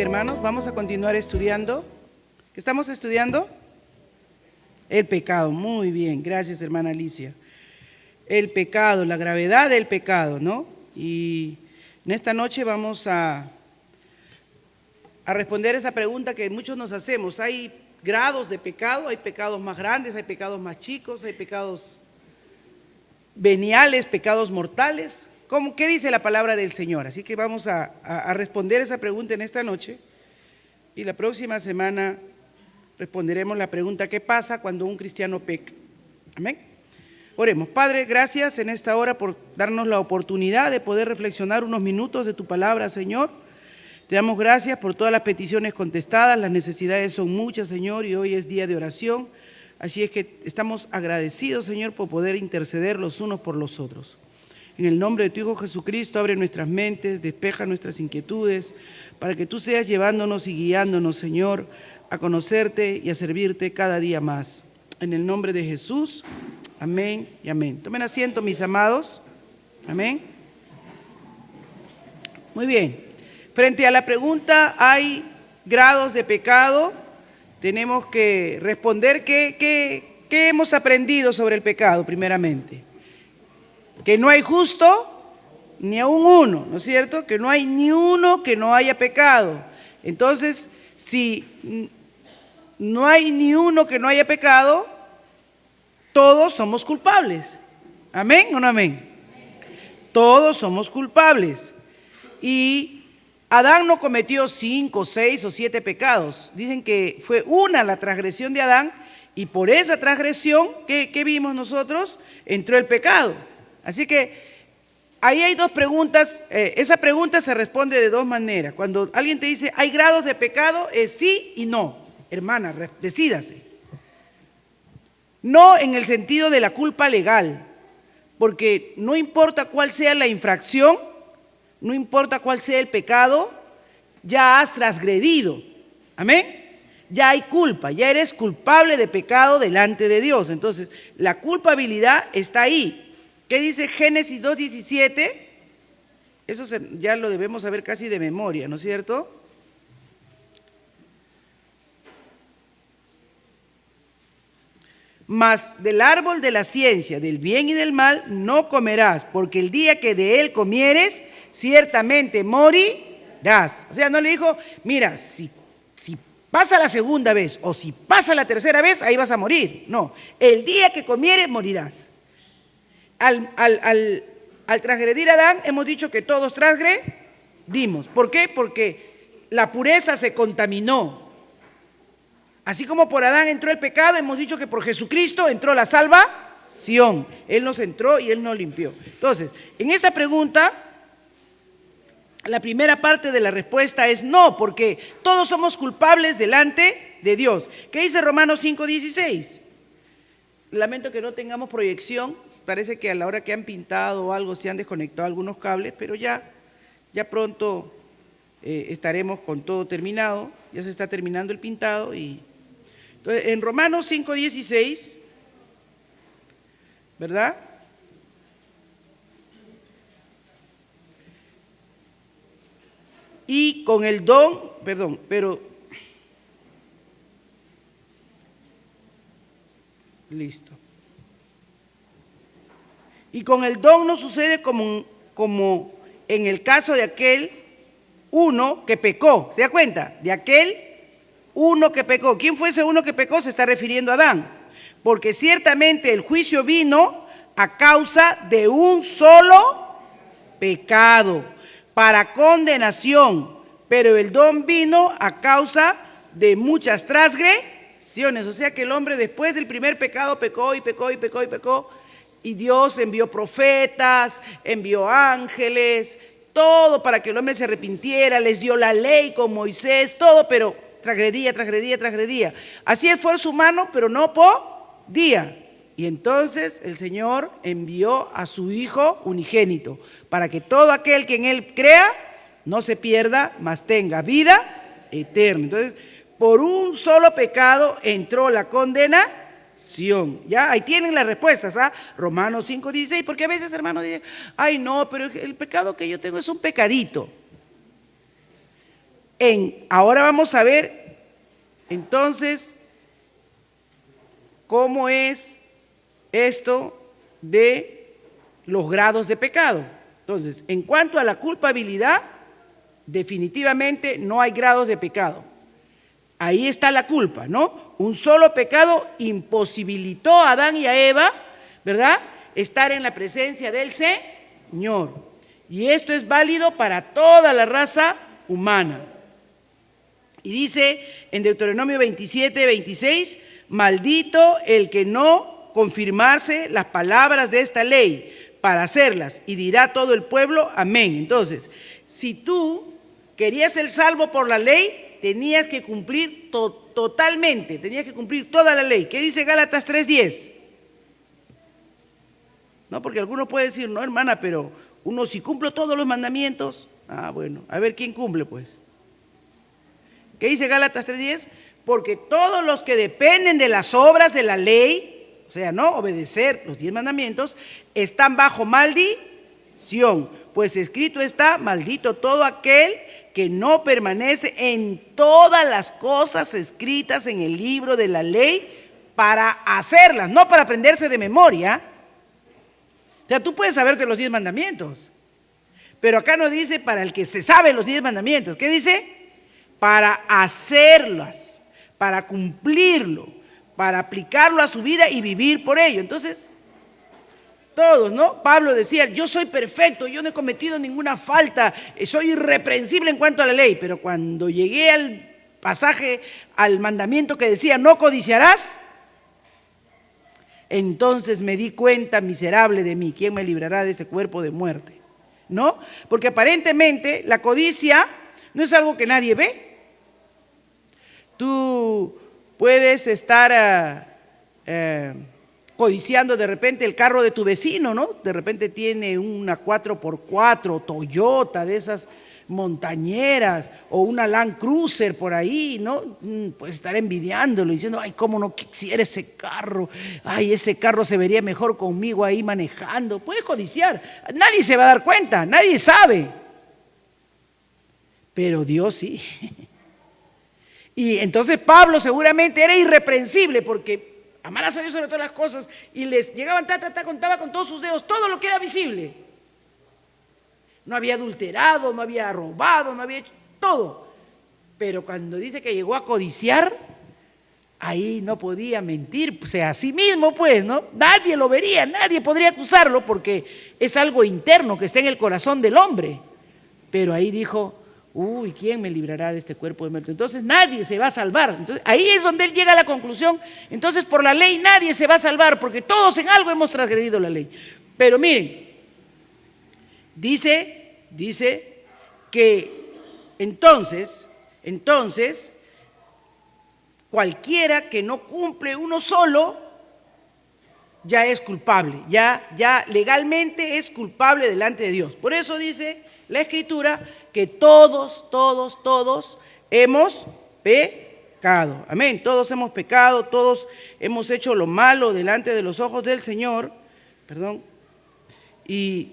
hermanos, vamos a continuar estudiando. ¿Qué estamos estudiando? El pecado. Muy bien, gracias, hermana Alicia. El pecado, la gravedad del pecado, ¿no? Y en esta noche vamos a responder esa pregunta que muchos nos hacemos. Hay grados de pecado, hay pecados más grandes, hay pecados más chicos, hay pecados veniales, pecados mortales. ¿Qué dice la palabra del Señor? Así que vamos a responder esa pregunta en esta noche y la próxima semana responderemos la pregunta: ¿qué pasa cuando un cristiano peca? Amén. Oremos. Padre, gracias en esta hora por darnos la oportunidad de poder reflexionar unos minutos de tu palabra, Señor. Te damos gracias por todas las peticiones contestadas, las necesidades son muchas, Señor, y hoy es día de oración. Así es que estamos agradecidos, Señor, por poder interceder los unos por los otros. En el nombre de tu Hijo Jesucristo, abre nuestras mentes, despeja nuestras inquietudes, para que tú seas llevándonos y guiándonos, Señor, a conocerte y a servirte cada día más. En el nombre de Jesús, amén y amén. Tomen asiento, mis amados. Amén. Muy bien. Frente a la pregunta, ¿hay grados de pecado? Tenemos que responder qué hemos aprendido sobre el pecado, primeramente. Que no hay justo ni aun uno, ¿no es cierto? Que no hay ni uno que no haya pecado. Entonces, si no hay ni uno que no haya pecado, todos somos culpables. ¿Amén o no amén? Todos somos culpables. Y Adán no cometió 5, 6 o 7 pecados. Dicen que fue una la transgresión de Adán, y por esa transgresión, ¿qué vimos nosotros? Entró el pecado. Así que ahí hay dos preguntas. Esa pregunta se responde de dos maneras. Cuando alguien te dice, ¿hay grados de pecado? Es sí y no. Hermana, decídase. No en el sentido de la culpa legal, porque no importa cuál sea la infracción, no importa cuál sea el pecado, ya has transgredido. Amén. Ya hay culpa, ya eres culpable de pecado delante de Dios. Entonces, la culpabilidad está ahí. ¿Qué dice Génesis 2:17? Eso ya lo debemos saber casi de memoria, ¿no es cierto? Mas del árbol de la ciencia, del bien y del mal, no comerás, porque el día que de él comieres, ciertamente morirás. O sea, no le dijo, mira, si pasa la segunda vez o si pasa la tercera vez, ahí vas a morir. No, el día que comieres, morirás. Al transgredir a Adán, hemos dicho que todos transgredimos. ¿Por qué? Porque la pureza se contaminó. Así como por Adán entró el pecado, hemos dicho que por Jesucristo entró la salvación. Él nos entró y Él nos limpió. Entonces, en esta pregunta, la primera parte de la respuesta es no, porque todos somos culpables delante de Dios. ¿Qué dice Romanos 5:16? Lamento que no tengamos proyección. Parece que a la hora que han pintado o algo se han desconectado algunos cables, pero ya pronto estaremos con todo terminado. Ya se está terminando el pintado. Entonces, en Romanos 5:16, ¿verdad? Y con el don, listo. Y con el don no sucede como en el caso de aquel uno que pecó. ¿Se da cuenta? De aquel uno que pecó. ¿Quién fue ese uno que pecó? Se está refiriendo a Adán. Porque ciertamente el juicio vino a causa de un solo pecado, para condenación, pero el don vino a causa de muchas transgresiones. O sea que el hombre después del primer pecado pecó y pecó y pecó y pecó, y Dios envió profetas, envió ángeles, todo para que el hombre se arrepintiera, les dio la ley con Moisés, todo, pero transgredía. Hacía esfuerzo humano, pero no podía. Y entonces el Señor envió a su Hijo unigénito, para que todo aquel que en Él crea no se pierda, mas tenga vida eterna. Entonces, por un solo pecado entró la condenación. Ya, ahí tienen las respuestas, ¿ah? Romanos 5:16, porque a veces, hermanos, dicen, ay no, pero el pecado que yo tengo es un pecadito. Ahora vamos a ver entonces cómo es esto de los grados de pecado. Entonces, en cuanto a la culpabilidad, definitivamente no hay grados de pecado. Ahí está la culpa, ¿no? Un solo pecado imposibilitó a Adán y a Eva, ¿verdad?, estar en la presencia del Señor. Y esto es válido para toda la raza humana. Y dice en Deuteronomio 27, 26, maldito el que no confirmase las palabras de esta ley para hacerlas, y dirá todo el pueblo, amén. Entonces, si tú querías ser salvo por la ley, tenías que cumplir totalmente, tenías que cumplir toda la ley. ¿Qué dice Gálatas 3:10? No, porque algunos pueden decir, no, hermana, pero uno si cumplo todos los mandamientos, bueno, a ver quién cumple pues. ¿Qué dice Gálatas 3:10? Porque todos los que dependen de las obras de la ley, o sea, no obedecer los 10 mandamientos, están bajo maldición, pues escrito está, maldito todo aquel que no permanece en todas las cosas escritas en el libro de la ley para hacerlas, no para aprenderse de memoria. O sea, tú puedes saberte los 10 mandamientos, pero acá no dice para el que se sabe los 10 mandamientos. ¿Qué dice? Para hacerlas, para cumplirlo, para aplicarlo a su vida y vivir por ello. Entonces, todos, ¿no? Pablo decía, yo soy perfecto, yo no he cometido ninguna falta, soy irreprensible en cuanto a la ley, pero cuando llegué al pasaje, al mandamiento que decía, no codiciarás, entonces me di cuenta, miserable de mí, ¿quién me librará de este cuerpo de muerte? ¿No? Porque aparentemente la codicia no es algo que nadie ve. Tú puedes estar codiciando de repente el carro de tu vecino, ¿no? De repente tiene una 4x4 Toyota de esas montañeras o una Land Cruiser por ahí, ¿no? Puedes estar envidiándolo diciendo, ay, cómo no quisiera ese carro, ay, ese carro se vería mejor conmigo ahí manejando. Puedes codiciar, nadie se va a dar cuenta, nadie sabe, pero Dios sí. Y entonces Pablo seguramente era irreprensible porque amarás a Dios sobre todas las cosas, y les llegaban, contaba con todos sus dedos todo lo que era visible. No había adulterado, no había robado, no había hecho todo. Pero cuando dice que llegó a codiciar, ahí no podía mentir, o sea, a sí mismo pues, ¿no? Nadie lo vería, nadie podría acusarlo porque es algo interno que está en el corazón del hombre. Pero ahí dijo, uy, ¿quién me librará de este cuerpo de muerte? Entonces nadie se va a salvar. Entonces, ahí es donde él llega a la conclusión. Entonces por la ley nadie se va a salvar porque todos en algo hemos transgredido la ley. Pero miren, dice que entonces cualquiera que no cumple uno solo ya es culpable, ya legalmente es culpable delante de Dios. Por eso dice la Escritura que todos hemos pecado. Amén. Todos hemos pecado, todos hemos hecho lo malo delante de los ojos del Señor. Perdón. Y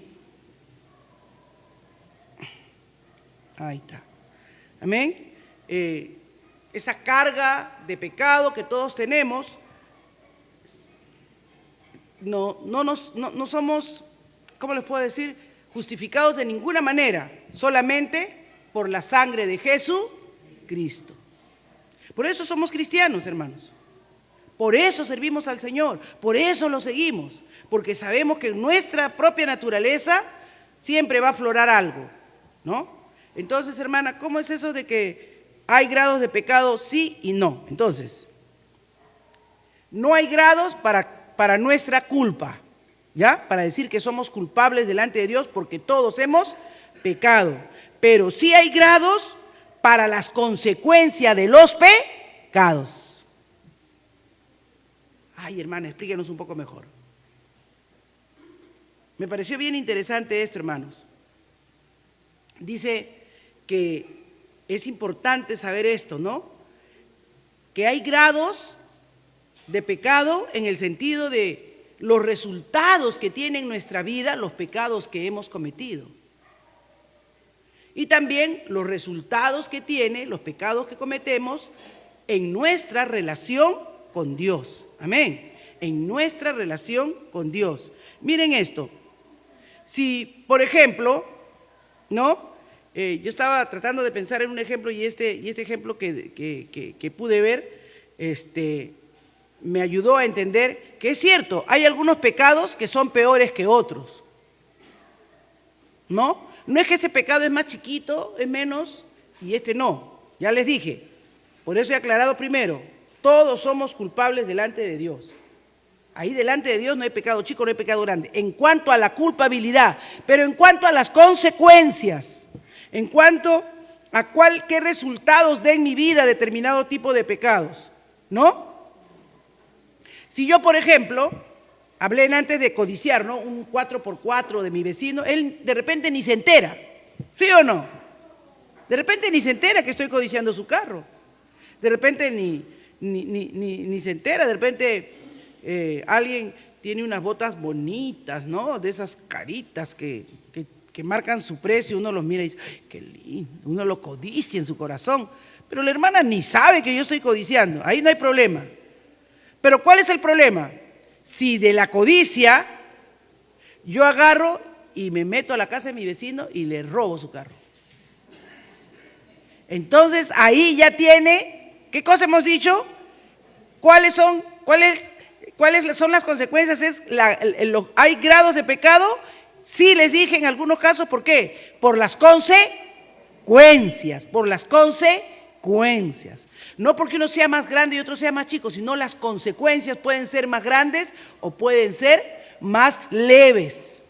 ahí está. Amén. Esa carga de pecado que todos tenemos, no somos, ¿cómo les puedo decir?, justificados de ninguna manera, solamente por la sangre de Jesucristo. Por eso somos cristianos, hermanos. Por eso servimos al Señor, por eso lo seguimos, porque sabemos que en nuestra propia naturaleza siempre va a aflorar algo, ¿no? Entonces, hermana, ¿cómo es eso de que hay grados de pecado? Sí y no. Entonces, no hay grados para nuestra culpa, ¿ya? Para decir que somos culpables delante de Dios porque todos hemos pecado. Pero sí hay grados para las consecuencias de los pecados. Ay, hermana, explíquenos un poco mejor. Me pareció bien interesante esto, hermanos. Dice que es importante saber esto, ¿no? Que hay grados de pecado en el sentido de los resultados que tiene en nuestra vida los pecados que hemos cometido. y también los resultados que tiene, los pecados que cometemos en nuestra relación con Dios. Amén. En nuestra relación con Dios. Miren esto. Si, por ejemplo, ¿no? Yo estaba tratando de pensar en un ejemplo y este ejemplo que pude ver, me ayudó a entender que es cierto, hay algunos pecados que son peores que otros. ¿No? No es que este pecado es más chiquito, es menos, y este no. Ya les dije. Por eso he aclarado primero, todos somos culpables delante de Dios. Ahí delante de Dios no hay pecado chico, no hay pecado grande. En cuanto a la culpabilidad, pero en cuanto a las consecuencias, en cuanto a qué resultados dé en mi vida determinado tipo de pecados, ¿no? Si yo, por ejemplo, hablé antes de codiciar, ¿no? Un 4x4 de mi vecino, él de repente ni se entera, ¿sí o no? De repente ni se entera que estoy codiciando su carro. De repente ni se entera, de repente alguien tiene unas botas bonitas, ¿no? De esas caritas que marcan su precio, uno los mira y dice, ¡ay, qué lindo! Uno lo codicia en su corazón. Pero la hermana ni sabe que yo estoy codiciando, ahí no hay problema. Pero ¿cuál es el problema? Si de la codicia yo agarro y me meto a la casa de mi vecino y le robo su carro. Entonces ahí ya tiene, ¿qué cosa hemos dicho? ¿Cuáles son las consecuencias? ¿Hay grados de pecado? Sí, les dije en algunos casos, ¿por qué? Por las consecuencias, No porque uno sea más grande y otro sea más chico, sino las consecuencias pueden ser más grandes o pueden ser más leves.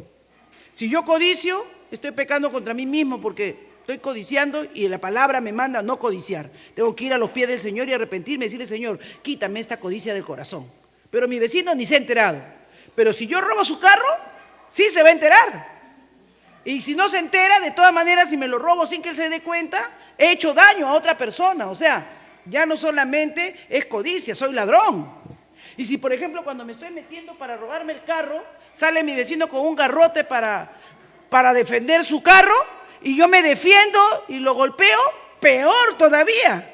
Si yo codicio, estoy pecando contra mí mismo porque estoy codiciando y la palabra me manda a no codiciar. Tengo que ir a los pies del Señor y arrepentirme y decirle, Señor, quítame esta codicia del corazón. Pero mi vecino ni se ha enterado. Pero si yo robo su carro, sí se va a enterar. Y si no se entera, de todas maneras, si me lo robo sin que él se dé cuenta, he hecho daño a otra persona. O sea, ya no solamente es codicia, soy ladrón. Y si, por ejemplo, cuando me estoy metiendo para robarme el carro, sale mi vecino con un garrote para defender su carro, y yo me defiendo y lo golpeo, peor todavía.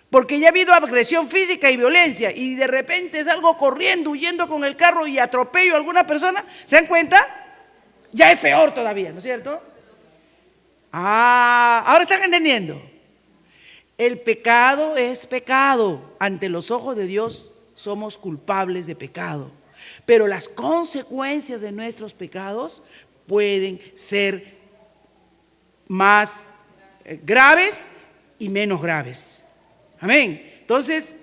Porque ya ha habido agresión física y violencia, y de repente salgo corriendo, huyendo con el carro y atropello a alguna persona, ¿se dan cuenta? Ya es peor todavía, ¿no es cierto? Ahora están entendiendo. El pecado es pecado. Ante los ojos de Dios somos culpables de pecado. Pero las consecuencias de nuestros pecados pueden ser más graves y menos graves. Amén. Entonces,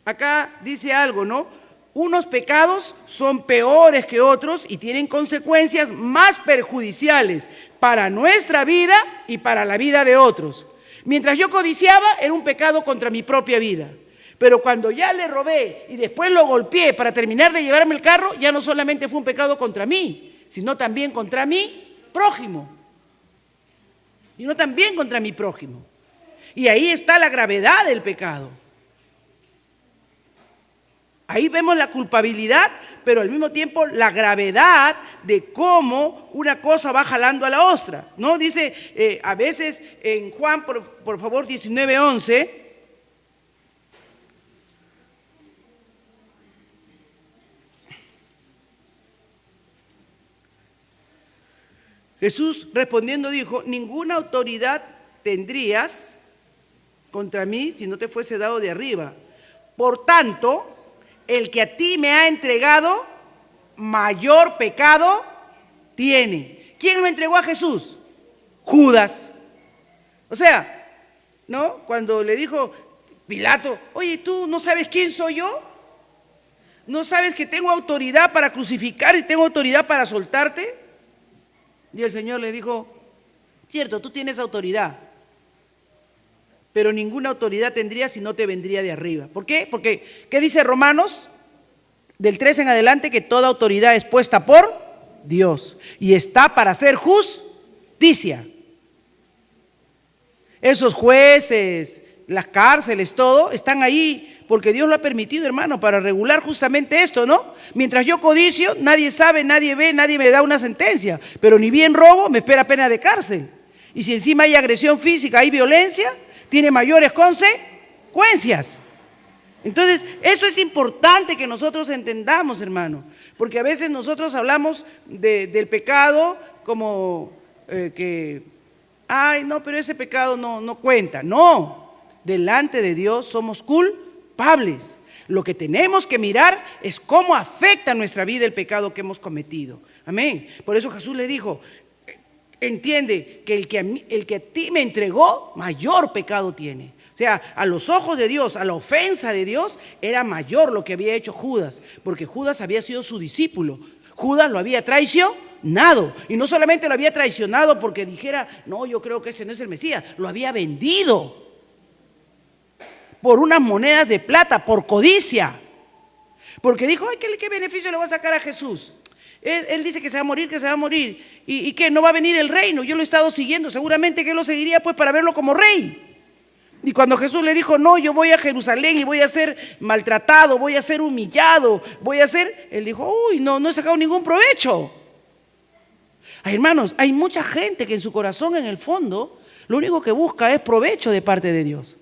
acá dice algo, ¿no? Unos pecados son peores que otros y tienen consecuencias más perjudiciales para nuestra vida y para la vida de otros. Mientras yo codiciaba, era un pecado contra mi propia vida. Pero cuando ya le robé y después lo golpeé para terminar de llevarme el carro, ya no solamente fue un pecado contra mí, sino también contra mi prójimo. Y ahí está la gravedad del pecado. Ahí vemos la culpabilidad, pero al mismo tiempo la gravedad de cómo una cosa va jalando a la otra, ¿no? Dice a veces en Juan, por favor, 19:11. Jesús respondiendo dijo, ninguna autoridad tendrías contra mí si no te fuese dado de arriba. Por tanto, el que a ti me ha entregado, mayor pecado tiene. ¿Quién lo entregó a Jesús? Judas. O sea, ¿no? Cuando le dijo Pilato, oye, ¿tú no sabes quién soy yo? ¿No sabes que tengo autoridad para crucificar y tengo autoridad para soltarte? Y el Señor le dijo, cierto, tú tienes autoridad, pero ninguna autoridad tendrías si no te vendría de arriba. ¿Por qué? Porque, ¿qué dice Romanos? Del 3 en adelante, que toda autoridad es puesta por Dios y está para hacer justicia. Esos jueces, las cárceles, todo, están ahí porque Dios lo ha permitido, hermano, para regular justamente esto, ¿no? Mientras yo codicio, nadie sabe, nadie ve, nadie me da una sentencia, pero ni bien robo, me espera pena de cárcel. Y si encima hay agresión física, hay violencia, tiene mayores consecuencias. Entonces, eso es importante que nosotros entendamos, hermano, porque a veces nosotros hablamos del pecado como que, ay, no, pero ese pecado no cuenta. No, delante de Dios somos culpables. Lo que tenemos que mirar es cómo afecta nuestra vida el pecado que hemos cometido. Amén. Por eso Jesús le dijo, entiende que el que a ti me entregó, mayor pecado tiene. O sea, a los ojos de Dios, a la ofensa de Dios, era mayor lo que había hecho Judas, porque Judas había sido su discípulo. Judas lo había traicionado, y no solamente lo había traicionado porque dijera, no, yo creo que ese no es el Mesías, lo había vendido por unas monedas de plata, por codicia, porque dijo, ay, ¿qué beneficio le va a sacar a Jesús? Él dice que se va a morir, y que no va a venir el reino. Yo lo he estado siguiendo, seguramente que él lo seguiría pues para verlo como rey. Y cuando Jesús le dijo, no, yo voy a Jerusalén y voy a ser maltratado, voy a ser humillado, él dijo, uy, no he sacado ningún provecho. Ay, hermanos, hay mucha gente que en su corazón, en el fondo, lo único que busca es provecho de parte de Dios.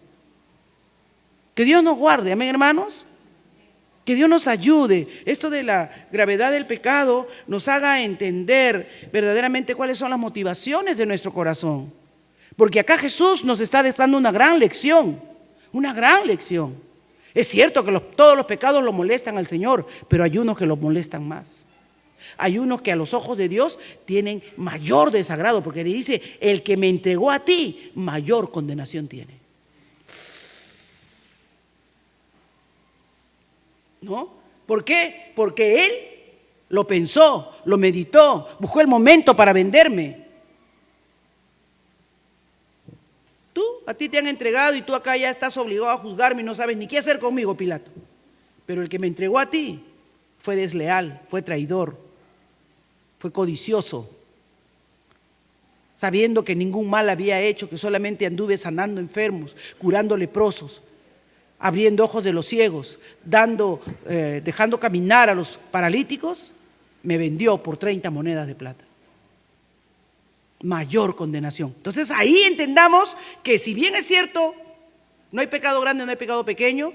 Que Dios nos guarde, amén, hermanos. Que Dios nos ayude. Esto de la gravedad del pecado nos haga entender verdaderamente cuáles son las motivaciones de nuestro corazón. Porque acá Jesús nos está dando una gran lección. Una gran lección. Es cierto que todos los pecados lo molestan al Señor, pero hay unos que lo molestan más. Hay unos que a los ojos de Dios tienen mayor desagrado, porque le dice, el que me entregó a ti, mayor condenación tiene. ¿No? ¿Por qué? Porque él lo pensó, lo meditó, buscó el momento para venderme. A ti te han entregado y tú acá ya estás obligado a juzgarme y no sabes ni qué hacer conmigo, Pilato. Pero el que me entregó a ti fue desleal, fue traidor, fue codicioso, sabiendo que ningún mal había hecho, que solamente anduve sanando enfermos, curando leprosos, abriendo ojos de los ciegos, dejando caminar a los paralíticos, me vendió por 30 monedas de plata. Mayor condenación. Entonces ahí entendamos que si bien es cierto, no hay pecado grande, no hay pecado pequeño,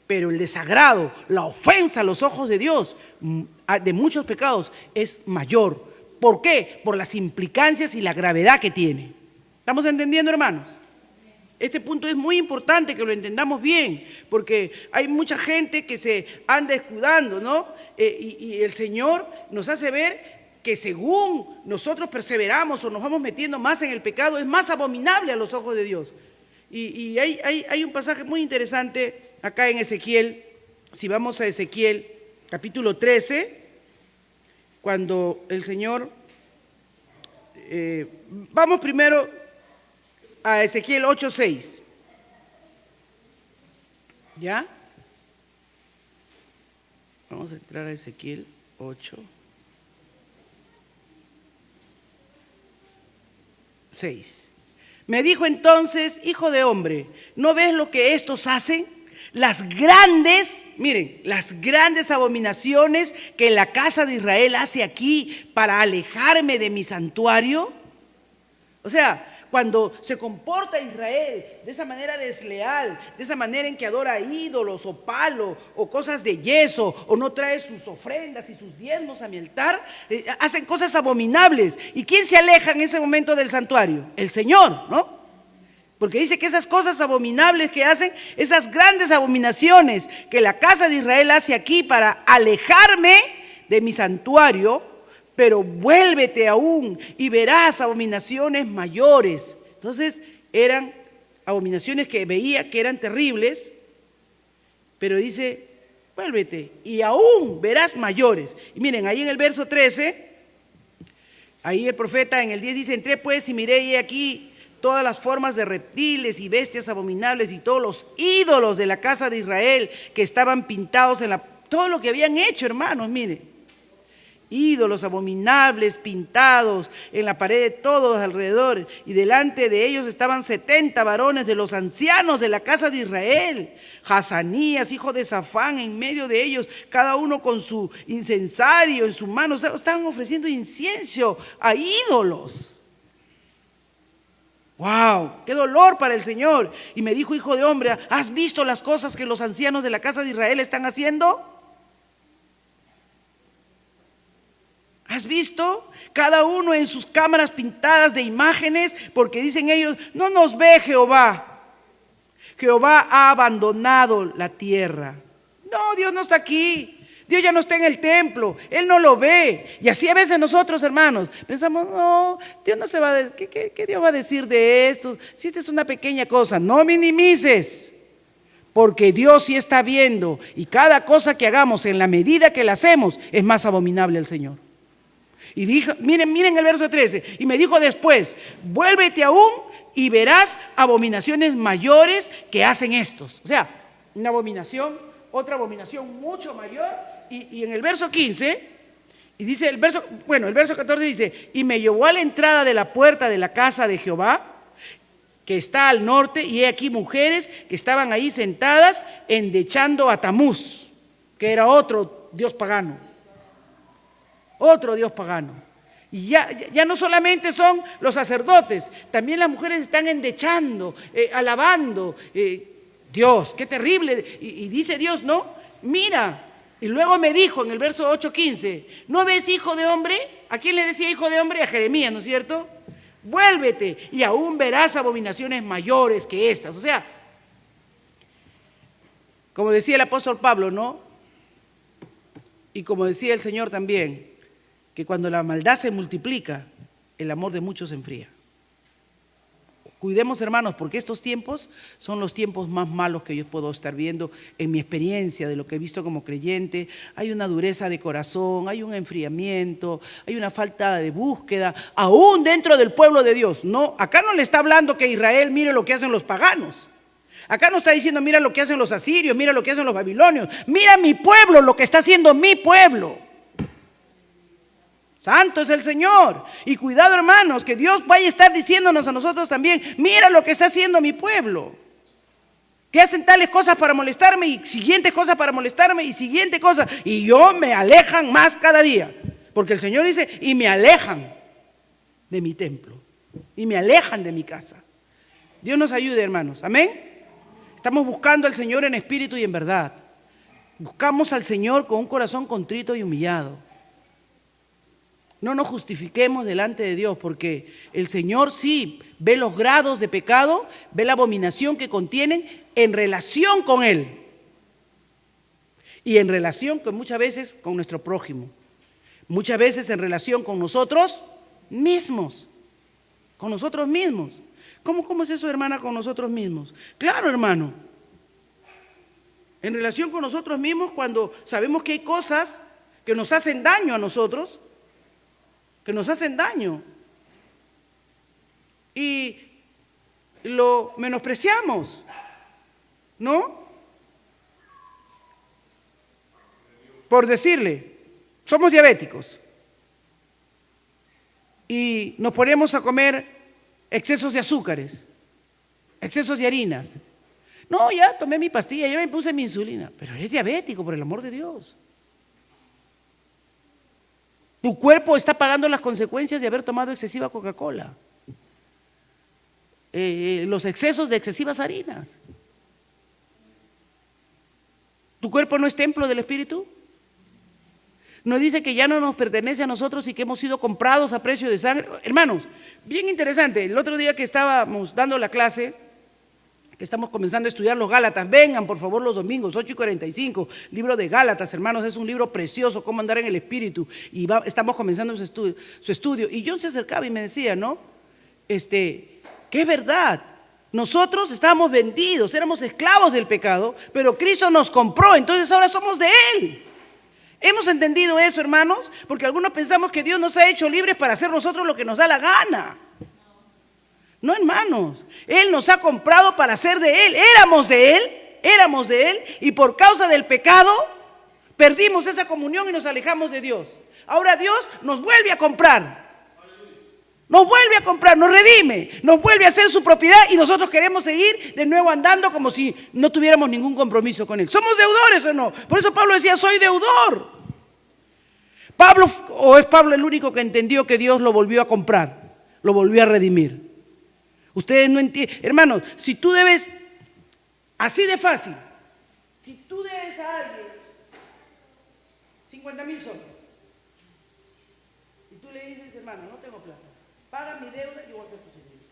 pero el desagrado, la ofensa a los ojos de Dios de muchos pecados es mayor. ¿Por qué? Por las implicancias y la gravedad que tiene. ¿Estamos entendiendo, hermanos? Este punto es muy importante que lo entendamos bien, porque hay mucha gente que se anda escudando, ¿no? Y el Señor nos hace ver que según nosotros perseveramos o nos vamos metiendo más en el pecado, es más abominable a los ojos de Dios. Y hay un pasaje muy interesante acá en Ezequiel. Si vamos a Ezequiel capítulo 13, cuando el Señor, vamos primero a Ezequiel 8:6. ¿Ya? Vamos a entrar a Ezequiel 8:6. Me dijo entonces, hijo de hombre, ¿no ves lo que estos hacen? Las grandes abominaciones que la casa de Israel hace aquí para alejarme de mi santuario. O sea, cuando se comporta Israel de esa manera desleal, de esa manera en que adora ídolos o palo o cosas de yeso, o no trae sus ofrendas y sus diezmos a mi altar, hacen cosas abominables. ¿Y quién se aleja en ese momento del santuario? El Señor, ¿no? Porque dice que esas cosas abominables que hacen, esas grandes abominaciones que la casa de Israel hace aquí para alejarme de mi santuario, pero vuélvete aún y verás abominaciones mayores. Entonces eran abominaciones que veía que eran terribles, pero dice, vuélvete y aún verás mayores. Y miren, ahí en el verso 13, ahí el profeta en el 10 dice, entré pues y miré y aquí todas las formas de reptiles y bestias abominables y todos los ídolos de la casa de Israel que estaban pintados todo lo que habían hecho, hermanos, miren. Ídolos abominables pintados en la pared de todos alrededor, y delante de ellos estaban 70 varones de los ancianos de la casa de Israel, Hazanías, hijo de Safán, en medio de ellos, cada uno con su incensario en su mano. O sea, estaban ofreciendo incienso a ídolos. ¡Wow! ¡Qué dolor para el Señor! Y me dijo: hijo de hombre, ¿has visto las cosas que los ancianos de la casa de Israel están haciendo? ¿Has visto? Cada uno en sus cámaras pintadas de imágenes, porque dicen ellos: no nos ve Jehová. Jehová ha abandonado la tierra. No, Dios no está aquí. Dios ya no está en el templo, Él no lo ve. Y así a veces nosotros, hermanos, pensamos: no, Dios no se va a decir, ¿qué Dios va a decir de esto? Si esta es una pequeña cosa, no minimices, porque Dios sí está viendo, y cada cosa que hagamos en la medida que la hacemos es más abominable al Señor. Y dijo, miren el verso 13, y me dijo después: vuélvete aún y verás abominaciones mayores que hacen estos. O sea, una abominación, otra abominación mucho mayor. Y en el verso 15, y dice el verso 14 dice: y me llevó a la entrada de la puerta de la casa de Jehová, que está al norte, y he aquí mujeres que estaban ahí sentadas endechando a Tamuz, que era otro dios pagano. Otro dios pagano. Y ya no solamente son los sacerdotes, también las mujeres están endechando, alabando. Dios, qué terrible. Y dice Dios: no, mira. Y luego me dijo en el verso 8:15: ¿no ves, hijo de hombre? ¿A quién le decía hijo de hombre? A Jeremías, ¿no es cierto? Vuélvete y aún verás abominaciones mayores que estas. O sea, como decía el apóstol Pablo, ¿no? Y como decía el Señor también, que cuando la maldad se multiplica, el amor de muchos se enfría. Cuidemos, hermanos, porque estos tiempos son los tiempos más malos que yo puedo estar viendo en mi experiencia, de lo que he visto como creyente. Hay una dureza de corazón, hay un enfriamiento, hay una falta de búsqueda, aún dentro del pueblo de Dios. No, acá no le está hablando que Israel mire lo que hacen los paganos. Acá no está diciendo: mira lo que hacen los asirios, mira lo que hacen los babilonios. Mira mi pueblo, lo que está haciendo mi pueblo. Santo es el Señor. Y cuidado, hermanos, que Dios vaya a estar diciéndonos a nosotros también: mira lo que está haciendo mi pueblo, que hacen tales cosas para molestarme, y siguientes cosas para molestarme, y siguiente cosa, y yo me alejan más cada día. Porque el Señor dice: y me alejan de mi templo, y me alejan de mi casa. Dios nos ayude, hermanos. Amén. Estamos buscando al Señor en espíritu y en verdad. Buscamos al Señor con un corazón contrito y humillado. No nos justifiquemos delante de Dios, porque el Señor sí ve los grados de pecado, ve la abominación que contienen en relación con Él. Y en relación con, muchas veces, con nuestro prójimo. Muchas veces en relación con nosotros mismos. Con nosotros mismos. ¿Cómo es eso, hermana, con nosotros mismos? Claro, hermano. En relación con nosotros mismos, cuando sabemos que hay cosas que nos hacen daño a nosotros, que nos hacen daño, y lo menospreciamos, ¿no? Por decirle, somos diabéticos y nos ponemos a comer excesos de azúcares, excesos de harinas. No, ya tomé mi pastilla, ya me puse mi insulina. Pero eres diabético, por el amor de Dios. Tu cuerpo está pagando las consecuencias de haber tomado excesiva Coca-Cola. Los excesos de excesivas harinas. ¿Tu cuerpo no es templo del Espíritu? ¿No dice que ya no nos pertenece a nosotros y que hemos sido comprados a precio de sangre? Hermanos, bien interesante. El otro día que estábamos dando la clase, que estamos comenzando a estudiar los Gálatas, vengan por favor los domingos, 8:45, libro de Gálatas, hermanos, es un libro precioso, cómo andar en el Espíritu, y estamos comenzando su estudio. Y John se acercaba y me decía, ¿no? Que es verdad, nosotros estábamos vendidos, éramos esclavos del pecado, pero Cristo nos compró, entonces ahora somos de Él. ¿Hemos entendido eso, hermanos? Porque algunos pensamos que Dios nos ha hecho libres para hacer nosotros lo que nos da la gana. No, hermanos, Él nos ha comprado para ser de Él. Éramos de Él, y por causa del pecado perdimos esa comunión y nos alejamos de Dios. Ahora Dios nos vuelve a comprar. Nos vuelve a comprar, nos redime, nos vuelve a hacer su propiedad, y nosotros queremos seguir de nuevo andando como si no tuviéramos ningún compromiso con Él. ¿Somos deudores o no? Por eso Pablo decía: soy deudor. ¿O es Pablo el único que entendió que Dios lo volvió a comprar, lo volvió a redimir? Ustedes no entienden. Hermanos, si tú debes, así de fácil, si tú debes a alguien 50,000 soles y tú le dices, hermano, no tengo plata, paga mi deuda y yo voy a hacer tu servicio.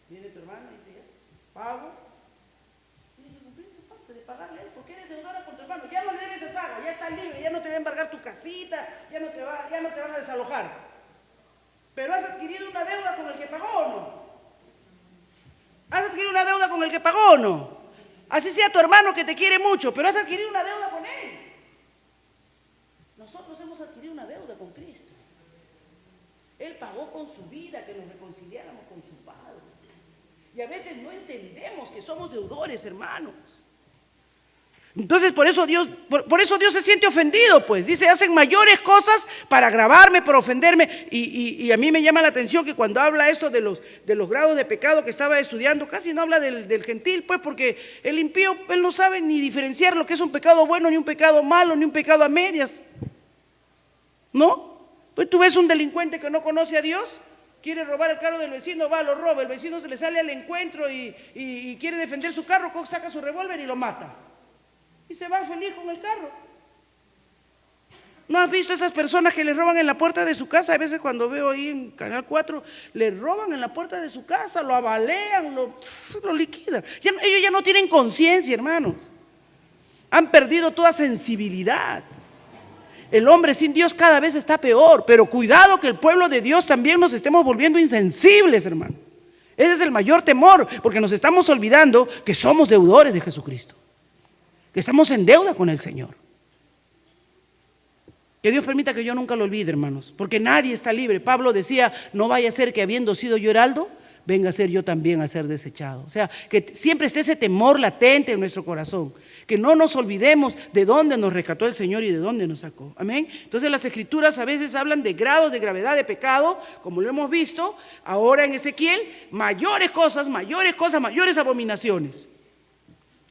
Viene tu hermano y dice, pago. Tienes que cumplir tu parte de pagarle a él, porque eres deudora con tu hermano. Ya no le debes a Saga, ya está libre, ya no te va a embargar tu casita, ya no te van a desalojar. Pero has adquirido una deuda con el que pagó o no. ¿Has adquirido una deuda con el que pagó o no? Así sea tu hermano que te quiere mucho, pero has adquirido una deuda con él. Nosotros hemos adquirido una deuda con Cristo. Él pagó con su vida que nos reconciliáramos con su Padre. Y a veces no entendemos que somos deudores, hermanos. Entonces por eso Dios se siente ofendido, pues. Dice, hacen mayores cosas para agravarme, para ofenderme. Y a mí me llama la atención que cuando habla esto de los grados de pecado que estaba estudiando, casi no habla del gentil, pues, porque el impío, él no sabe ni diferenciar lo que es un pecado bueno, ni un pecado malo, ni un pecado a medias. ¿No? Pues tú ves un delincuente que no conoce a Dios, quiere robar el carro del vecino, va, lo roba, el vecino se le sale al encuentro y quiere defender su carro, saca su revólver y lo mata. Y se van feliz con el carro. ¿No has visto esas personas que le roban en la puerta de su casa? A veces cuando veo ahí en Canal 4, le roban en la puerta de su casa, lo abalean, lo liquidan. Ellos ya no tienen conciencia, hermanos. Han perdido toda sensibilidad. El hombre sin Dios cada vez está peor, pero cuidado que el pueblo de Dios también nos estemos volviendo insensibles, hermano. Ese es el mayor temor, porque nos estamos olvidando que somos deudores de Jesucristo, que estamos en deuda con el Señor. Que Dios permita que yo nunca lo olvide, hermanos, porque nadie está libre. Pablo decía, no vaya a ser que habiendo sido yo heraldo, venga a ser yo también a ser desechado. O sea, que siempre esté ese temor latente en nuestro corazón, que no nos olvidemos de dónde nos rescató el Señor y de dónde nos sacó. Amén. Entonces las Escrituras a veces hablan de grados de gravedad de pecado, como lo hemos visto ahora en Ezequiel, mayores cosas, mayores abominaciones.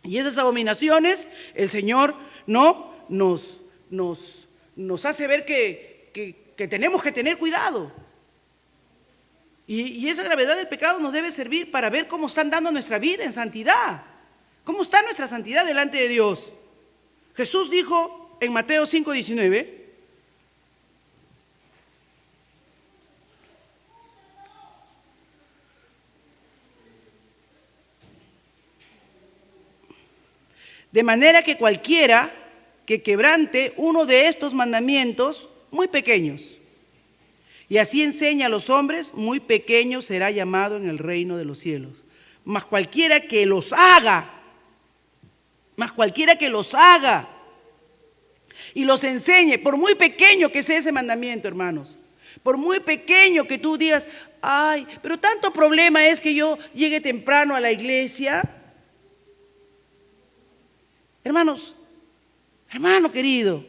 Y esas abominaciones el Señor nos hace ver que tenemos que tener cuidado. Y esa gravedad del pecado nos debe servir para ver cómo está andando nuestra vida en santidad. ¿Cómo está nuestra santidad delante de Dios? Jesús dijo en Mateo 5:19, de manera que cualquiera que quebrante uno de estos mandamientos muy pequeños, y así enseña a los hombres, muy pequeño será llamado en el reino de los cielos. Mas cualquiera que los haga y los enseñe, por muy pequeño que sea ese mandamiento, hermanos, por muy pequeño que tú digas, ay, pero tanto problema es que yo llegue temprano a la iglesia. Hermanos, hermano querido,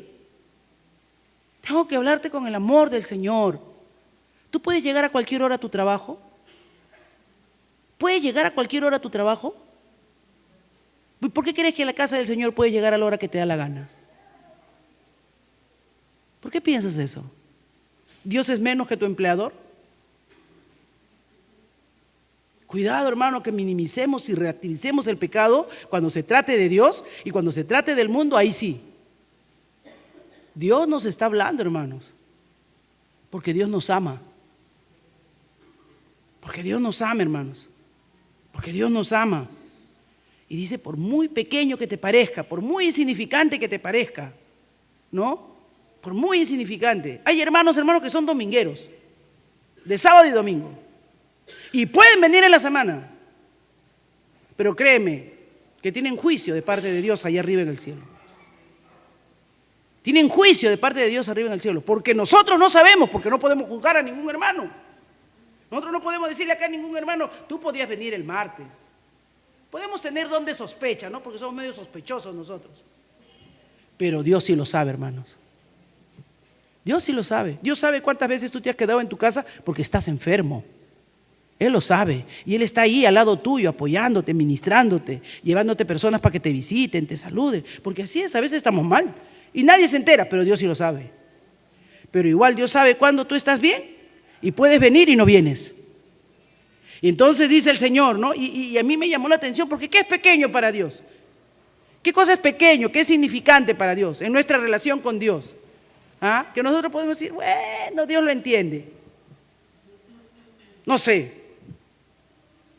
tengo que hablarte con el amor del Señor. ¿Tú puedes llegar a cualquier hora a tu trabajo? ¿Puedes llegar a cualquier hora a tu trabajo? ¿Por qué crees que a la casa del Señor puedes llegar a la hora que te da la gana? ¿Por qué piensas eso? ¿Dios es menos que tu empleador? Cuidado, hermano, que minimicemos y reactivicemos el pecado cuando se trate de Dios, y cuando se trate del mundo, ahí sí. Dios nos está hablando, hermanos, porque Dios nos ama. Porque Dios nos ama, hermanos. Porque Dios nos ama. Y dice, por muy pequeño que te parezca, por muy insignificante que te parezca, ¿no? Por muy insignificante. Hay hermanos que son domingueros, de sábado y domingo. Y pueden venir en la semana. Pero créeme, que tienen juicio de parte de Dios allá arriba en el cielo. Tienen juicio de parte de Dios arriba en el cielo. Porque nosotros no sabemos, porque no podemos juzgar a ningún hermano. Nosotros no podemos decirle acá a ningún hermano, tú podías venir el martes. Podemos tener don de sospecha, ¿no? Porque somos medio sospechosos nosotros. Pero Dios sí lo sabe, hermanos. Dios sí lo sabe. Dios sabe cuántas veces tú te has quedado en tu casa porque estás enfermo. Él lo sabe. Y Él está ahí al lado tuyo, apoyándote, ministrándote, llevándote personas para que te visiten, te saluden. Porque así es, a veces estamos mal. Y nadie se entera, pero Dios sí lo sabe. Pero igual Dios sabe cuándo tú estás bien y puedes venir y no vienes. Y entonces dice el Señor, ¿no? Y a mí me llamó la atención, porque ¿qué es pequeño para Dios? ¿Qué cosa es pequeño? ¿Qué es significante para Dios en nuestra relación con Dios? ¿Ah? Que nosotros podemos decir, bueno, Dios lo entiende. No sé.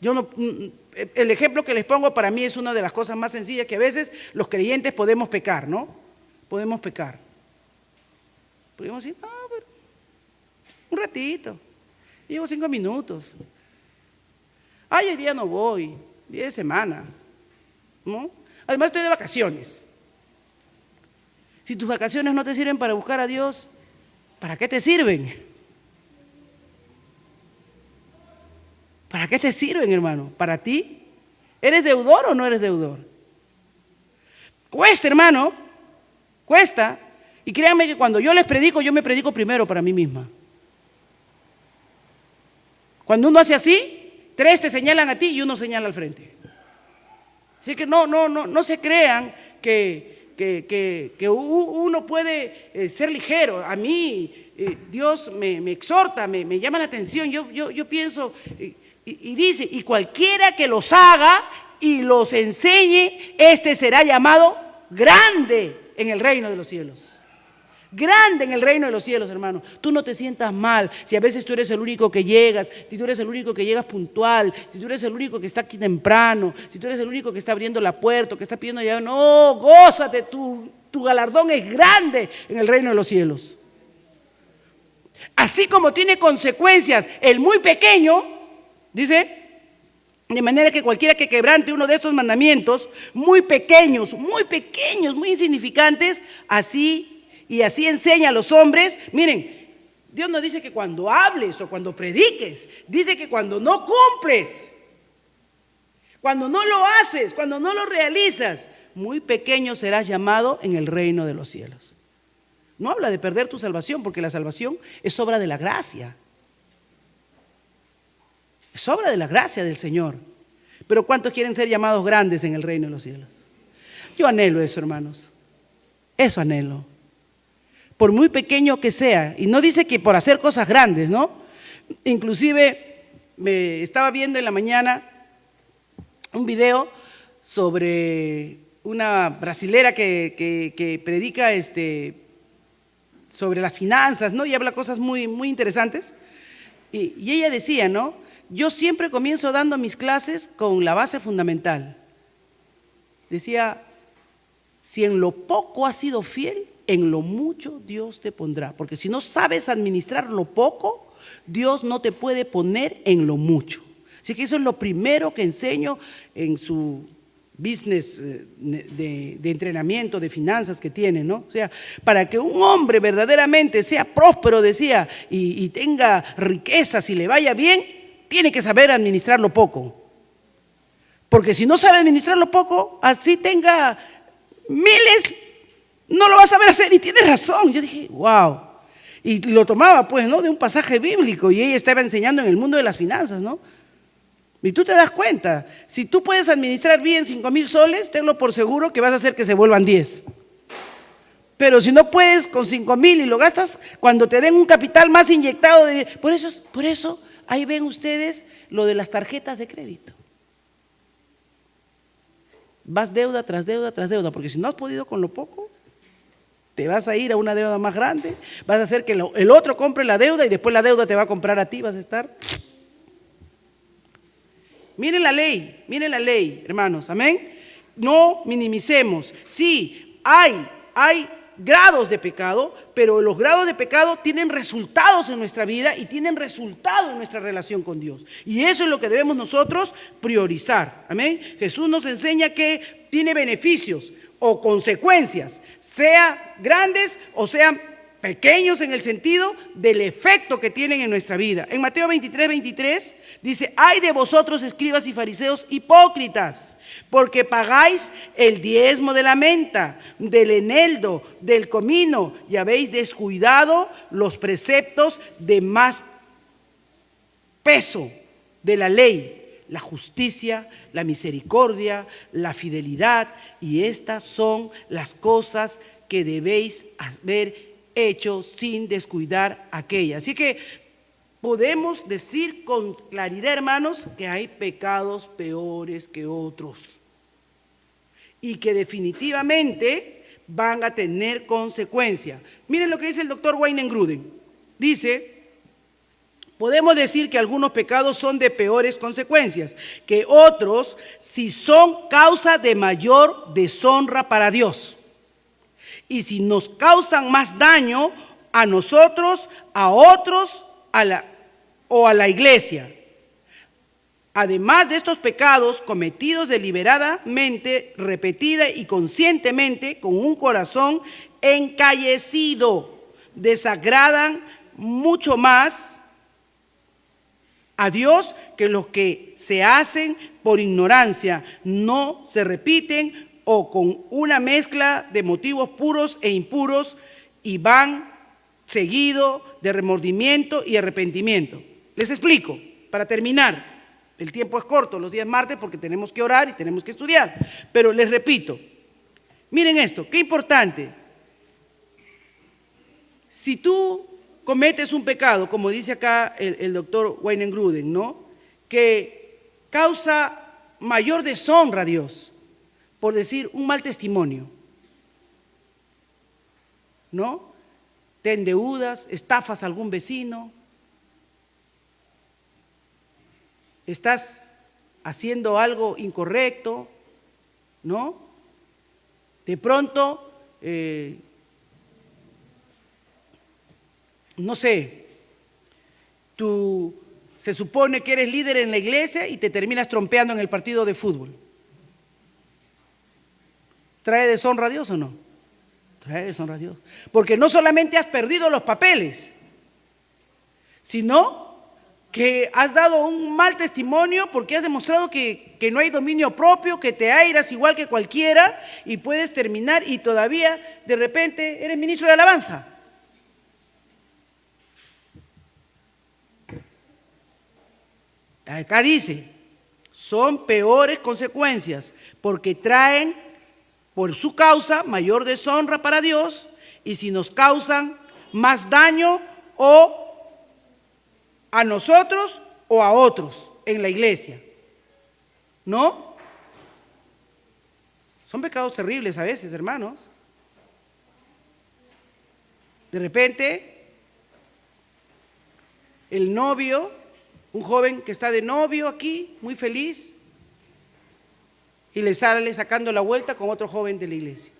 El ejemplo que les pongo para mí es una de las cosas más sencillas que a veces los creyentes podemos pecar, ¿no? Podemos pecar. Podemos decir, no, pero un ratito, llevo 5 minutos. Ay, hoy día no voy, día de semana, ¿no? Además estoy de vacaciones. Si tus vacaciones no te sirven para buscar a Dios, ¿para qué te sirven? ¿Para qué te sirven, hermano? ¿Para ti? ¿Eres deudor o no eres deudor? Cuesta, hermano, cuesta. Y créanme que cuando yo les predico, yo me predico primero para mí misma. Cuando uno hace así, 3 te señalan a ti y 1 señala al frente. Así que no se crean que uno puede ser ligero. A mí Dios me exhorta, me llama la atención. Yo pienso y dice, y cualquiera que los haga y los enseñe, este será llamado grande en el reino de los cielos. Grande en el reino de los cielos, hermano. Tú no te sientas mal si a veces tú eres el único que llegas, si tú eres el único que llegas puntual, si tú eres el único que está aquí temprano, si tú eres el único que está abriendo la puerta, que está pidiendo llave. No, gózate, tu galardón es grande en el reino de los cielos. Así como tiene consecuencias el muy pequeño, dice, de manera que cualquiera que quebrante uno de estos mandamientos, muy pequeños, muy insignificantes, así enseña a los hombres. Miren, Dios no dice que cuando hables o cuando prediques, dice que cuando no cumples, cuando no lo haces, cuando no lo realizas, muy pequeño serás llamado en el reino de los cielos. No habla de perder tu salvación, porque la salvación es obra de la gracia. Es obra de la gracia del Señor. Pero ¿cuántos quieren ser llamados grandes en el reino de los cielos? Yo anhelo eso, hermanos. Eso anhelo. Por muy pequeño que sea. Y no dice que por hacer cosas grandes, ¿no? Inclusive me estaba viendo en la mañana un video sobre una brasilera que predica sobre las finanzas, ¿no? Y habla cosas muy interesantes. Y ella decía, ¿no? Yo siempre comienzo dando mis clases con la base fundamental. Decía, si en lo poco has sido fiel, en lo mucho Dios te pondrá. Porque si no sabes administrar lo poco, Dios no te puede poner en lo mucho. Así que eso es lo primero que enseño en su business de entrenamiento, de finanzas que tiene, ¿no? O sea, para que un hombre verdaderamente sea próspero, decía, y tenga riquezas y le vaya bien, tiene que saber administrar lo poco. Porque si no sabe administrar lo poco, así tenga miles, no lo va a saber hacer. Y tiene razón. Yo dije, wow. Y lo tomaba, pues, ¿no? De un pasaje bíblico. Y ella estaba enseñando en el mundo de las finanzas, ¿no? Y tú te das cuenta, si tú puedes administrar bien 5,000 soles, tenlo por seguro que vas a hacer que se vuelvan 10. Pero si no puedes con 5,000 y lo gastas, cuando te den un capital más inyectado, por eso, ahí ven ustedes lo de las tarjetas de crédito. Vas deuda tras deuda tras deuda, porque si no has podido con lo poco, te vas a ir a una deuda más grande, vas a hacer que el otro compre la deuda y después la deuda te va a comprar a ti, vas a estar. Miren la ley, hermanos, amén. No minimicemos. Sí, hay grados de pecado, pero los grados de pecado tienen resultados en nuestra vida y tienen resultado en nuestra relación con Dios. Y eso es lo que debemos nosotros priorizar, amén. Jesús nos enseña que tiene beneficios o consecuencias, sea grandes o sean pequeños en el sentido del efecto que tienen en nuestra vida. En Mateo 23 dice, ay de vosotros escribas y fariseos hipócritas, porque pagáis el diezmo de la menta, del eneldo, del comino, y habéis descuidado los preceptos de más peso de la ley, la justicia, la misericordia, la fidelidad, y estas son las cosas que debéis haber hecho sin descuidar aquella. Así que podemos decir con claridad, hermanos, que hay pecados peores que otros y que definitivamente van a tener consecuencias. Miren lo que dice el doctor Weinengruden. Dice, podemos decir que algunos pecados son de peores consecuencias que otros si son causa de mayor deshonra para Dios y si nos causan más daño a nosotros, a otros o a la iglesia. Además de estos pecados cometidos deliberadamente, repetida y conscientemente, con un corazón encallecido, desagradan mucho más a Dios que los que se hacen por ignorancia, no se repiten o con una mezcla de motivos puros e impuros y van seguido de remordimiento y arrepentimiento. Les explico, para terminar. El tiempo es corto, los días martes, porque tenemos que orar y tenemos que estudiar. Pero les repito, miren esto, qué importante. Si tú cometes un pecado, como dice acá el doctor Weinengruden, ¿no?, que causa mayor deshonra a Dios, por decir un mal testimonio, ¿no? Te endeudas, estafas a algún vecino, estás haciendo algo incorrecto, ¿no? De pronto, no sé, se supone que eres líder en la iglesia y te terminas trompeando en el partido de fútbol. ¿Trae deshonra a Dios o no? Trae deshonra a Dios. Porque no solamente has perdido los papeles, sino que has dado un mal testimonio porque has demostrado que no hay dominio propio, que te airas igual que cualquiera y puedes terminar y todavía de repente eres ministro de alabanza. Acá dice, son peores consecuencias porque traen por su causa mayor deshonra para Dios y si nos causan más daño o a nosotros o a otros en la iglesia, ¿no? Son pecados terribles a veces, hermanos. De repente, el novio, un joven que está de novio aquí, muy feliz, y le sale sacando la vuelta con otro joven de la iglesia.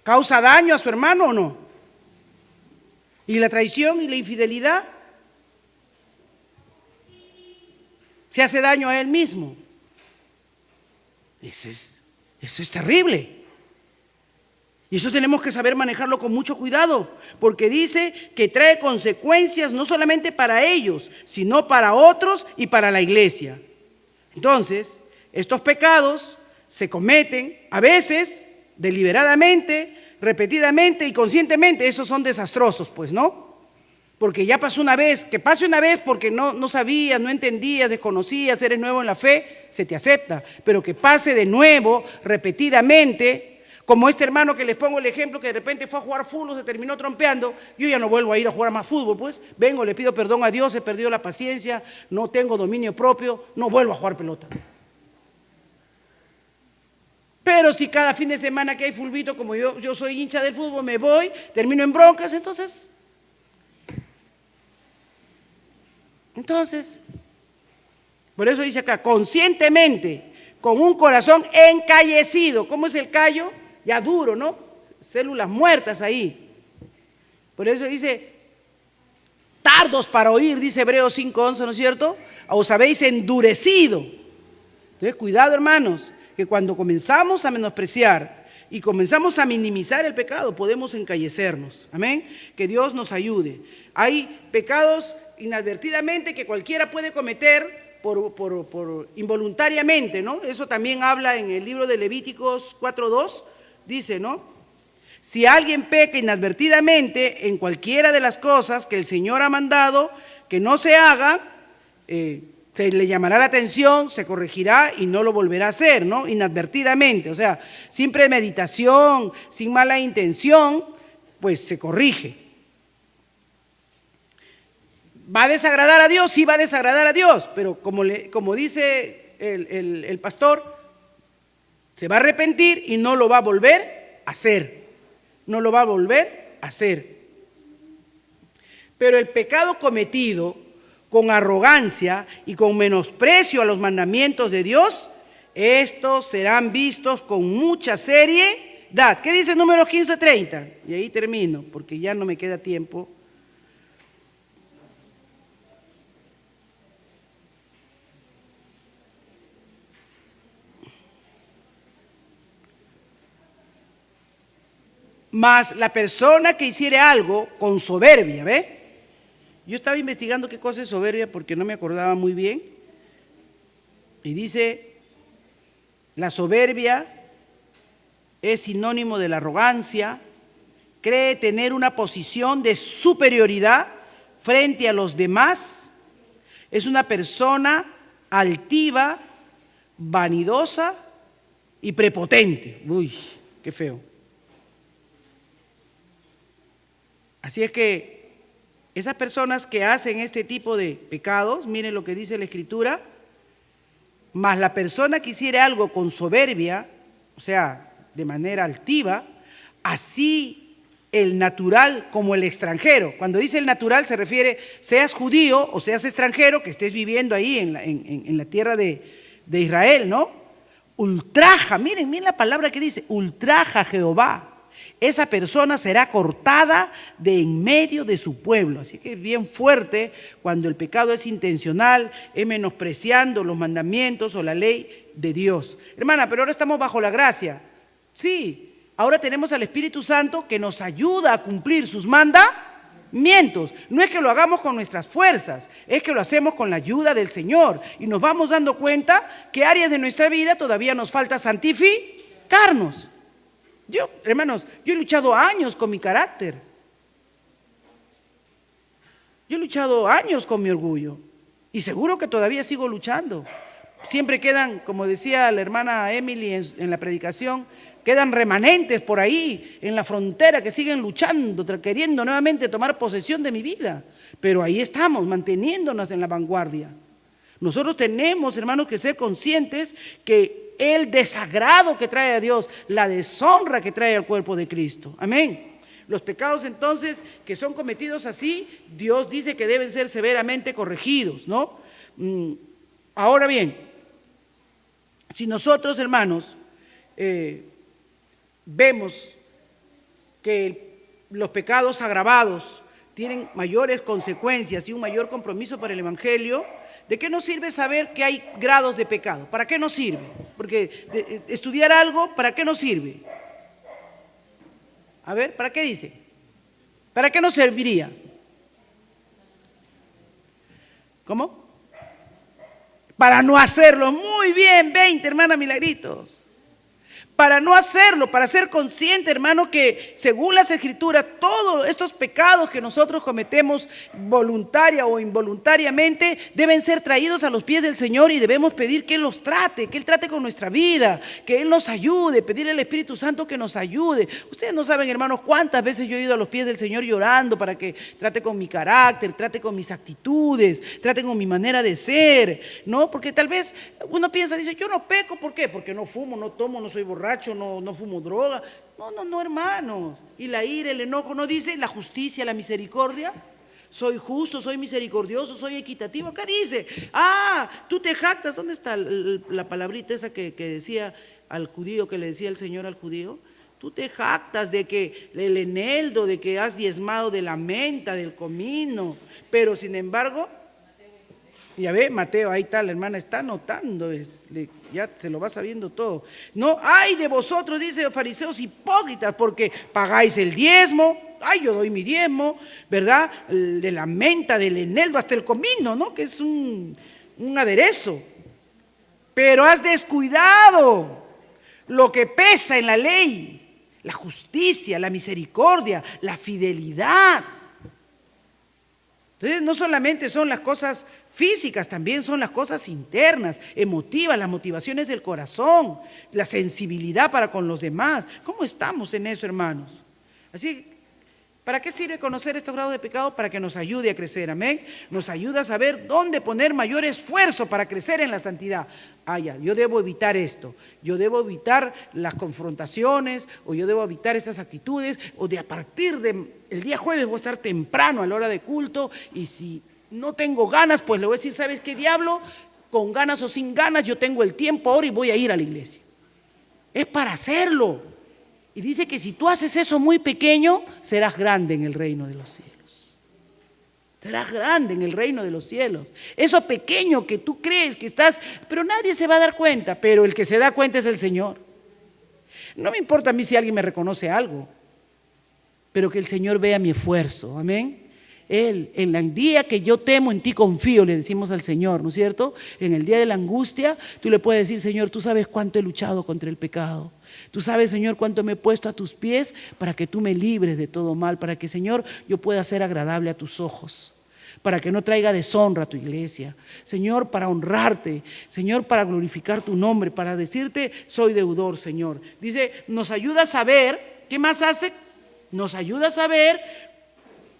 ¿Causa daño a su hermano o no? ¿Y la traición y la infidelidad? Se hace daño a él mismo. Eso es terrible. Y eso tenemos que saber manejarlo con mucho cuidado, porque dice que trae consecuencias no solamente para ellos, sino para otros y para la iglesia. Entonces, estos pecados se cometen a veces deliberadamente, repetidamente y conscientemente. Esos son desastrosos, pues, ¿no? Porque ya pasó una vez, que pase una vez porque no sabías, no entendías, desconocías, eres nuevo en la fe, se te acepta. Pero que pase de nuevo, repetidamente, como este hermano que les pongo el ejemplo, que de repente fue a jugar fútbol, se terminó trompeando, yo ya no vuelvo a ir a jugar más fútbol, pues, vengo, le pido perdón a Dios, he perdido la paciencia, no tengo dominio propio, no vuelvo a jugar pelota. Pero si cada fin de semana que hay fulbito, como yo soy hincha del fútbol, me voy, termino en broncas, entonces, por eso dice acá, conscientemente, con un corazón encallecido. ¿Cómo es el callo? Ya duro, ¿no? Células muertas ahí. Por eso dice, tardos para oír, dice Hebreos 5:11, ¿no es cierto? Os habéis endurecido. Entonces, cuidado, hermanos, que cuando comenzamos a menospreciar y comenzamos a minimizar el pecado, podemos encallecernos. Amén. Que Dios nos ayude. Hay pecados inadvertidamente que cualquiera puede cometer por involuntariamente, ¿no? Eso también habla en el libro de Levíticos 4:2, dice, ¿no? Si alguien peca inadvertidamente en cualquiera de las cosas que el Señor ha mandado que no se haga, se le llamará la atención, se corregirá y no lo volverá a hacer, ¿no? Inadvertidamente, o sea, sin premeditación, sin mala intención, pues se corrige. ¿Va a desagradar a Dios? Sí va a desagradar a Dios, pero como dice el pastor, se va a arrepentir y no lo va a volver a hacer. No lo va a volver a hacer. Pero el pecado cometido con arrogancia y con menosprecio a los mandamientos de Dios, estos serán vistos con mucha seriedad. ¿Qué dice Números 15:30? Y ahí termino, porque ya no me queda tiempo. Mas la persona que hiciere algo con soberbia, ¿ve? Yo estaba investigando qué cosa es soberbia porque no me acordaba muy bien. Y dice, la soberbia es sinónimo de la arrogancia, cree tener una posición de superioridad frente a los demás, es una persona altiva, vanidosa y prepotente. Uy, qué feo. Así es que esas personas que hacen este tipo de pecados, miren lo que dice la Escritura, mas la persona que hiciere algo con soberbia, o sea, de manera altiva, así el natural como el extranjero. Cuando dice el natural se refiere, seas judío o seas extranjero, que estés viviendo ahí en la tierra de Israel, ¿no? Ultraja, miren la palabra que dice, ultraja a Jehová. Esa persona será cortada de en medio de su pueblo. Así que es bien fuerte cuando el pecado es intencional, es menospreciando los mandamientos o la ley de Dios. Hermana, pero ahora estamos bajo la gracia. Sí, ahora tenemos al Espíritu Santo que nos ayuda a cumplir sus mandamientos. No es que lo hagamos con nuestras fuerzas, es que lo hacemos con la ayuda del Señor. Y nos vamos dando cuenta que áreas de nuestra vida todavía nos falta santificarnos. Yo, hermanos, yo he luchado años con mi carácter. Yo he luchado años con mi orgullo. Y seguro que todavía sigo luchando. Siempre quedan, como decía la hermana Emily en la predicación, quedan remanentes por ahí, en la frontera, que siguen luchando, queriendo nuevamente tomar posesión de mi vida. Pero ahí estamos, manteniéndonos en la vanguardia. Nosotros tenemos, hermanos, que ser conscientes que el desagrado que trae a Dios, la deshonra que trae al cuerpo de Cristo. Amén. Los pecados entonces que son cometidos así, Dios dice que deben ser severamente corregidos, ¿no? Ahora bien, si nosotros, hermanos, vemos que los pecados agravados tienen mayores consecuencias y un mayor compromiso para el Evangelio, ¿de qué nos sirve saber que hay grados de pecado? ¿Para qué nos sirve? Porque estudiar algo, ¿para qué nos sirve? A ver, ¿para qué dice? ¿Para qué nos serviría? ¿Cómo? Para no hacerlo. Muy bien, 20, hermana Milagritos. Para no hacerlo, para ser consciente, hermano, que según las Escrituras, todos estos pecados que nosotros cometemos voluntaria o involuntariamente deben ser traídos a los pies del Señor y debemos pedir que Él los trate, que Él trate con nuestra vida, que Él nos ayude, pedirle al Espíritu Santo que nos ayude. Ustedes no saben, hermanos, cuántas veces yo he ido a los pies del Señor llorando para que trate con mi carácter, trate con mis actitudes, trate con mi manera de ser, ¿no? Porque tal vez uno piensa, dice, yo no peco, ¿por qué? Porque no fumo, no tomo, no soy borracho, no fumo droga. No, hermanos. Y la ira, el enojo, ¿no dice la justicia, la misericordia? Soy justo, soy misericordioso, soy equitativo. Acá dice, tú te jactas. ¿Dónde está la palabrita esa que decía al judío, que le decía el Señor al judío? Tú te jactas de que el eneldo, de que has diezmado de la menta, del comino, pero sin embargo, ya ve, Mateo, ahí está, la hermana está anotando, ya se lo va sabiendo todo. No, ay de vosotros, dice, fariseos hipócritas, porque pagáis el diezmo, yo doy mi diezmo, ¿verdad? De la menta, del eneldo, hasta el comino, ¿no? Que es un aderezo. Pero has descuidado lo que pesa en la ley, la justicia, la misericordia, la fidelidad. Entonces, no solamente son las cosas físicas, también son las cosas internas, emotivas, las motivaciones del corazón, la sensibilidad para con los demás. ¿Cómo estamos en eso, hermanos? Así, ¿Para qué sirve conocer estos grados de pecado? Para que nos ayude a crecer, amén. Nos ayuda a saber dónde poner mayor esfuerzo para crecer en la santidad. Ya, yo debo evitar esto, yo debo evitar las confrontaciones, o yo debo evitar estas actitudes, o de a partir del día jueves voy a estar temprano a la hora de culto, y si no tengo ganas, pues le voy a decir, ¿sabes qué, diablo? Con ganas o sin ganas, yo tengo el tiempo ahora y voy a ir a la iglesia. Es para hacerlo. Y dice que si tú haces eso muy pequeño, serás grande en el reino de los cielos. Serás grande en el reino de los cielos. Eso pequeño que tú crees que estás, pero nadie se va a dar cuenta, pero el que se da cuenta es el Señor. No me importa a mí si alguien me reconoce algo, pero que el Señor vea mi esfuerzo, amén. Él, en el día que yo temo, en ti confío, le decimos al Señor, ¿no es cierto? En el día de la angustia, tú le puedes decir, Señor, tú sabes cuánto he luchado contra el pecado. Tú sabes, Señor, cuánto me he puesto a tus pies para que tú me libres de todo mal, para que, Señor, yo pueda ser agradable a tus ojos, para que no traiga deshonra a tu iglesia. Señor, para honrarte, Señor, para glorificar tu nombre, para decirte, soy deudor, Señor. Dice, nos ayuda a saber, ¿qué más hace? Nos ayuda a saber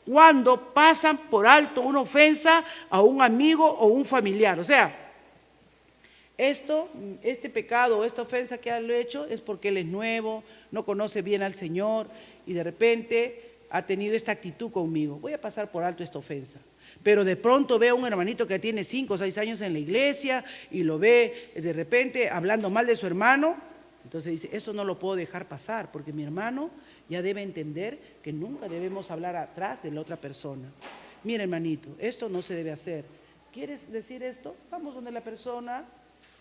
cuando pasan por alto una ofensa a un amigo o un familiar. O sea, este pecado o esta ofensa que han hecho es porque él es nuevo, no conoce bien al Señor y de repente ha tenido esta actitud conmigo. Voy a pasar por alto esta ofensa. Pero de pronto ve a un hermanito que tiene 5 o 6 años en la iglesia y lo ve de repente hablando mal de su hermano. Entonces dice, eso no lo puedo dejar pasar porque mi hermano ya debe entender que nunca debemos hablar atrás de la otra persona. Mira, hermanito, esto no se debe hacer. ¿Quieres decir esto? Vamos donde la persona,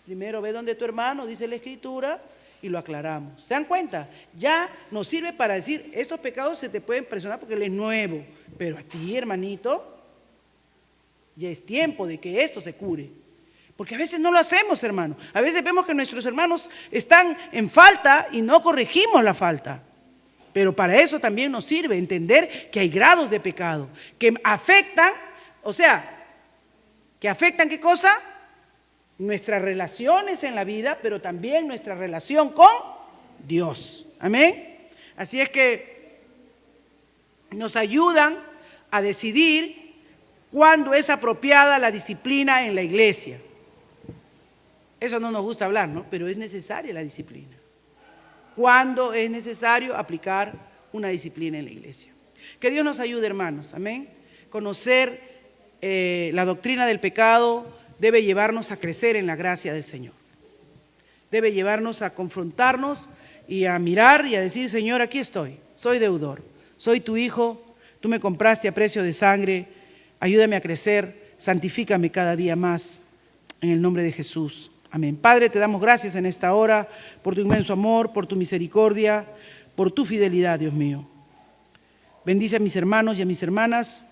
primero ve donde tu hermano, dice la Escritura, y lo aclaramos. ¿Se dan cuenta? Ya nos sirve para decir, estos pecados se te pueden presionar porque él es nuevo, pero a ti, hermanito, ya es tiempo de que esto se cure. Porque a veces no lo hacemos, hermano. A veces vemos que nuestros hermanos están en falta y no corregimos la falta. Pero para eso también nos sirve entender que hay grados de pecado que afectan, que afectan ¿qué cosa? Nuestras relaciones en la vida, pero también nuestra relación con Dios. Amén. Así es que nos ayudan a decidir cuándo es apropiada la disciplina en la iglesia. Eso no nos gusta hablar, ¿no? Pero es necesaria la disciplina. Cuando es necesario aplicar una disciplina en la iglesia. Que Dios nos ayude, hermanos, amén. Conocer la doctrina del pecado debe llevarnos a crecer en la gracia del Señor. Debe llevarnos a confrontarnos y a mirar y a decir, Señor, aquí estoy, soy deudor, soy tu hijo, tú me compraste a precio de sangre, ayúdame a crecer, santifícame cada día más, en el nombre de Jesús. Amén. Padre, te damos gracias en esta hora por tu inmenso amor, por tu misericordia, por tu fidelidad, Dios mío. Bendice a mis hermanos y a mis hermanas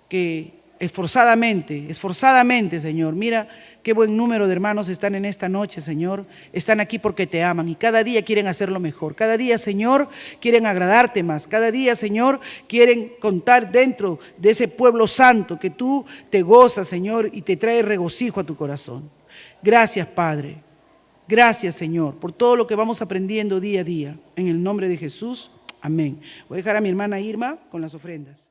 que esforzadamente, Señor, mira qué buen número de hermanos están en esta noche, Señor. Están aquí porque te aman y cada día quieren hacerlo mejor. Cada día, Señor, quieren agradarte más. Cada día, Señor, quieren contar dentro de ese pueblo santo que tú te gozas, Señor, y te trae regocijo a tu corazón. Gracias, Padre. Gracias, Señor, por todo lo que vamos aprendiendo día a día. En el nombre de Jesús, amén. Voy a dejar a mi hermana Irma con las ofrendas.